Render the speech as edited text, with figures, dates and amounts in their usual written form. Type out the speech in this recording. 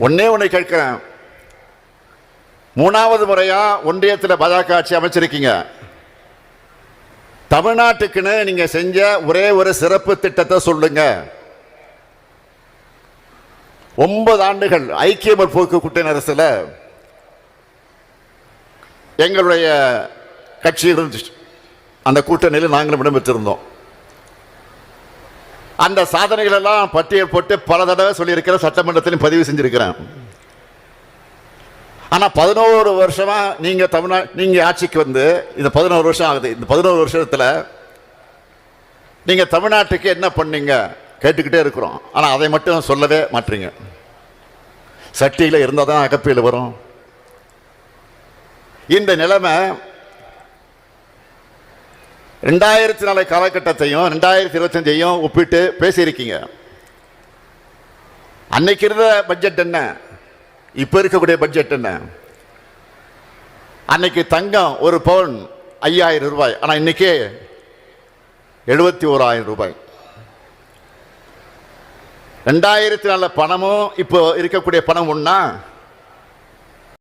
ஒன்னே ஒன்று கேட்கிறேன். 3வது முறையா ஒன்றியத்தில் பாஜக ஆட்சி அமைச்சிருக்கீங்க. தமிழ்நாட்டுக்குன்னு நீங்க செஞ்ச ஒரே ஒரு சிறப்பு திட்டத்தை சொல்லுங்க. 9 ஆண்டுகள் ஐக்கிய முற்போக்கு கூட்டணி அரசுல எங்களுடைய கட்சி இருந்துச்சு. அந்த கூட்டணியில் நாங்களும் இடம்பெற்றிருந்தோம். அந்த சாதனைகள் எல்லாம் பட்டியல் போட்டு பல தடவை சொல்லியிருக்கிற, சட்டமன்றத்திலும் பதிவு செஞ்சிருக்கிறேன். ஆனா 11 வருஷமா நீங்க ஆட்சிக்கு வந்து இந்த 11 வருஷம் ஆகுது. இந்த 11 வருஷத்துல நீங்க தமிழ்நாட்டுக்கு என்ன பண்ணீங்க கேட்டுக்கிட்டே இருக்கிறோம். ஆனா அதை மட்டும் சொல்லவே மாட்டீங்க. சட்டியில இருந்தால் தான் அகப்பையில் வரும். இந்த நிலைமை 2004 காலகட்டத்தையும் 2025 ஒப்பிட்டு பேசியிருக்கீங்க. அன்னைக்கு இருந்த பட்ஜெட் என்ன, இப்ப இருக்கக்கூடிய பட்ஜெட் என்ன? அன்னைக்கு தங்கம் ஒரு பவுன் 5000 ரூபாய், ஆனா இன்னைக்கு 71,000 ரூபாய். 2004 பணமும் இப்போ இருக்கக்கூடிய பணம் ஒண்ணா?